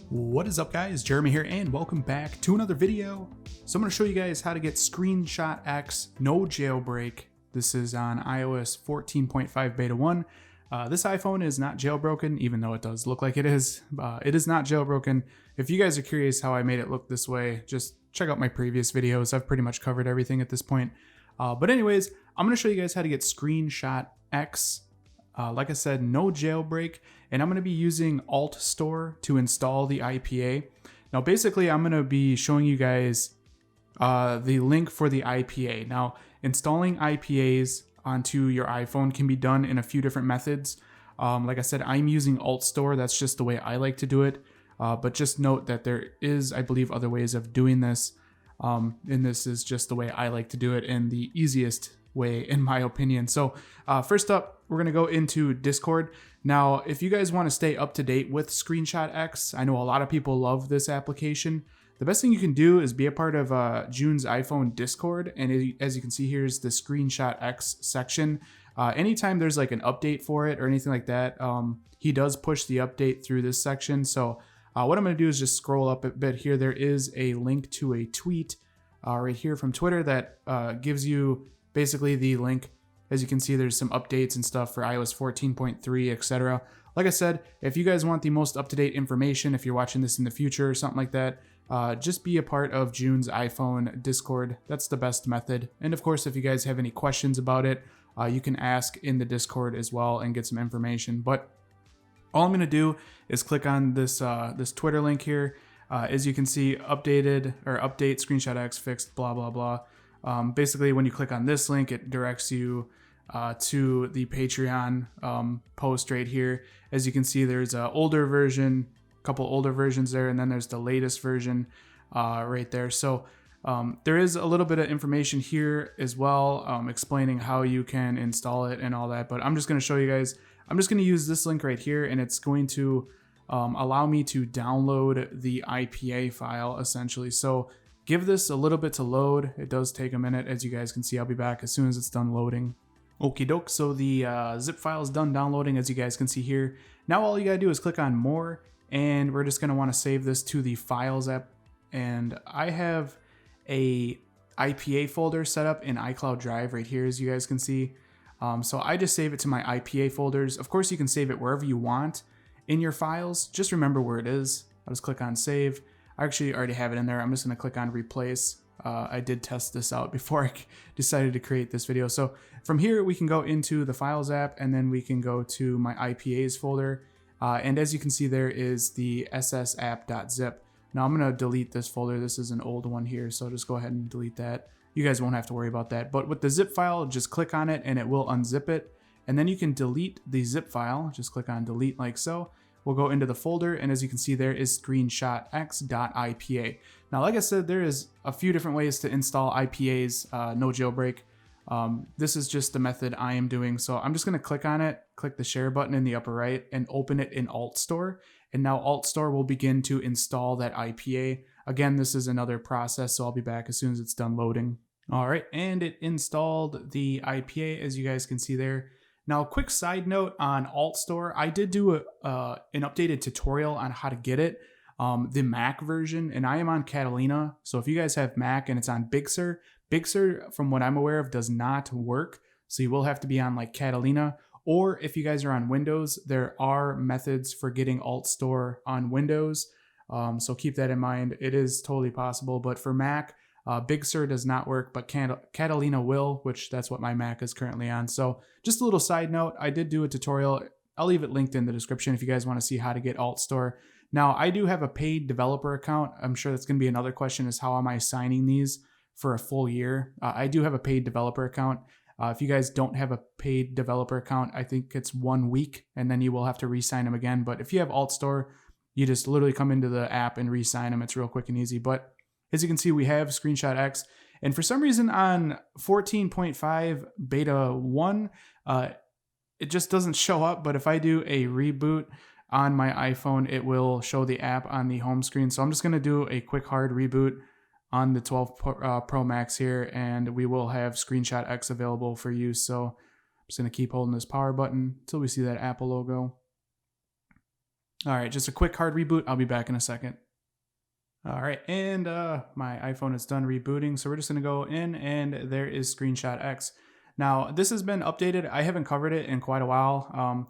What is up, guys? Jeremy here and welcome back to another video. So I'm going to show you guys how to get ScreenshotX no jailbreak. This is on iOS 14.5 beta 1. This iPhone is not jailbroken, even though it does look like it is. It is not jailbroken. If you guys are curious how I made it look this way, just check out my previous videos. I've pretty much covered everything at this point. But anyways, I'm going to show you guys how to get ScreenshotX. Like I said, no jailbreak, and I'm going to be using Alt Store to install the IPA. Now, basically, I'm going to be showing you guys the link for the IPA. Now, installing IPAs onto your iPhone can be done in a few different methods. Like I said, I'm using Alt Store. That's just the way I like to do it. But just note that there is, I believe, other ways of doing this. And this is just the way I like to do it and the easiest way, in my opinion. So first up, we're going to go into Discord. Now, if you guys want to stay up to date with ScreenshotX, I know a lot of people love this application. The best thing you can do is be a part of June's iPhone Discord. And as you can see, here's the ScreenshotX section. Anytime there's like an update for it or anything like that, he does push the update through this section. So what I'm going to do is just scroll up a bit here. There is a link to a tweet right here from Twitter that gives you basically the link. As you can see, there's some updates and stuff for iOS 14.3, etc. Like I said, if you guys want the most up-to-date information, if you're watching this in the future or something like that, just be a part of June's iPhone Discord. That's the best method. And of course, if you guys have any questions about it, you can ask in the Discord as well and get some information. But all I'm going to do is click on this this Twitter link here. As you can see, update ScreenshotX fixed, blah, blah, blah. Basically, when you click on this link, it directs you to the Patreon post right here. As you can see, there's an older version, a couple older versions there, and then there's the latest version right there. So there is a little bit of information here as well, explaining how you can install it and all that. But I'm just going to show you guys. I'm just going to use this link right here, and it's going to allow me to download the IPA file essentially. So give this a little bit to load. It does take a minute. As you guys can see, I'll be back as soon as it's done loading. Okie doke, so the zip file is done downloading, as you guys can see here. Now all you gotta do is click on more, and we're just gonna wanna save this to the Files app. And I have a IPA folder set up in iCloud Drive right here, as you guys can see. So I just save it to my IPA folders. Of course, you can save it wherever you want in your files. Just remember where it is. I'll just click on Save. I actually already have it in there. I'm just going to click on Replace. I did test this out before I decided to create this video. So from here, we can go into the Files app, and then we can go to my IPAs folder. And as you can see, there is the ssapp.zip. Now I'm going to delete this folder. This is an old one here, so just go ahead and delete that. You guys won't have to worry about that. But with the zip file, just click on it, and it will unzip it. And then you can delete the zip file. Just click on Delete like so. We'll go into the folder, and as you can see, there is ScreenshotX.ipa. Now, like I said, there is a few different ways to install IPAs, no jailbreak. This is just the method I am doing. So I'm just going to click on it, click the share button in the upper right, and open it in Alt Store. And now Alt Store will begin to install that IPA. Again, this is another process, so I'll be back as soon as it's done loading. All right, and it installed the IPA, as you guys can see there. Now, quick side note on Alt Store, I did do an updated tutorial on how to get it, the Mac version, and I am on Catalina. So if you guys have Mac and it's on Big Sur, from what I'm aware of, does not work. So you will have to be on like Catalina, or if you guys are on Windows, there are methods for getting Alt Store on Windows. So keep that in mind. It is totally possible, but for Mac, Big Sur does not work, but Catalina will, which that's what my Mac is currently on. So just a little side note, I did do a tutorial. I'll leave it linked in the description if you guys want to see how to get Alt Store. Now, I do have a paid developer account. I'm sure that's going to be another question, is how am I signing these for a full year? I do have a paid developer account. If you guys don't have a paid developer account, I think it's 1 week, and then you will have to re-sign them again. But if you have Alt Store, you just literally come into the app and re-sign them. It's real quick and easy. But as you can see, we have ScreenshotX, and for some reason on 14.5 beta 1, it just doesn't show up. But if I do a reboot on my iPhone, it will show the app on the home screen. So I'm just going to do a quick hard reboot on the 12 Pro Max here, and we will have ScreenshotX available for use. So I'm just going to keep holding this power button until we see that Apple logo. All right, just a quick hard reboot. I'll be back in a second. All right, and my iPhone is done rebooting, so we're just gonna go in, and there is ScreenshotX. Now, this has been updated. I haven't covered it in quite a while.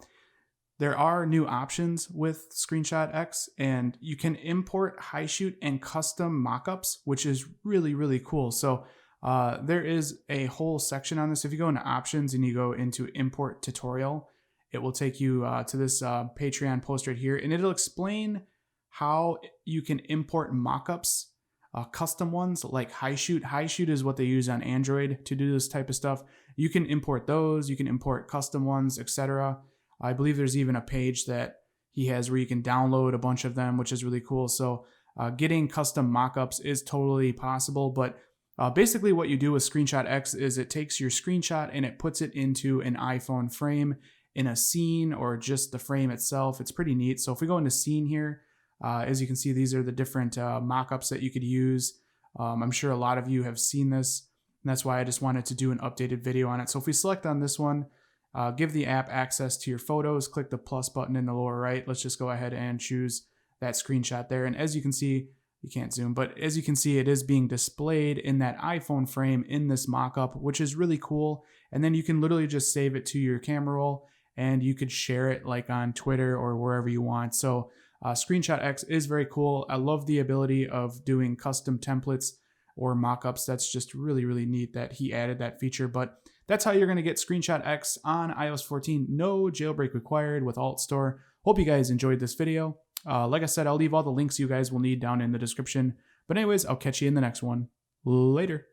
There are new options with ScreenshotX, and you can import HiShoot and custom mockups, which is really, really cool. So there is a whole section on this. If you go into options and you go into import tutorial, it will take you to this Patreon post right here, and it'll explain how you can import mockups, custom ones like HiShoot. HiShoot is what they use on Android to do this type of stuff. You can import those, you can import custom ones, etc. I believe there's even a page that he has where you can download a bunch of them, which is really cool. So getting custom mockups is totally possible, but basically what you do with ScreenshotX is it takes your screenshot and it puts it into an iPhone frame in a scene or just the frame itself. It's pretty neat. So if we go into scene here, as you can see, these are the different mockups that you could use. I'm sure a lot of you have seen this, and that's why I just wanted to do an updated video on it. So if we select on this one, give the app access to your photos, click the plus button in the lower right. Let's just go ahead and choose that screenshot there. And as you can see, you can't zoom, but as you can see, it is being displayed in that iPhone frame in this mockup, which is really cool. And then you can literally just save it to your camera roll, and you could share it like on Twitter or wherever you want. So ScreenshotX is very cool. I love the ability of doing custom templates or mockups. That's just really, really neat that he added that feature. But that's how you're going to get ScreenshotX on iOS 14. No jailbreak required with Alt Store. Hope you guys enjoyed this video. Like I said, I'll leave all the links you guys will need down in the description. But anyways, I'll catch you in the next one. Later.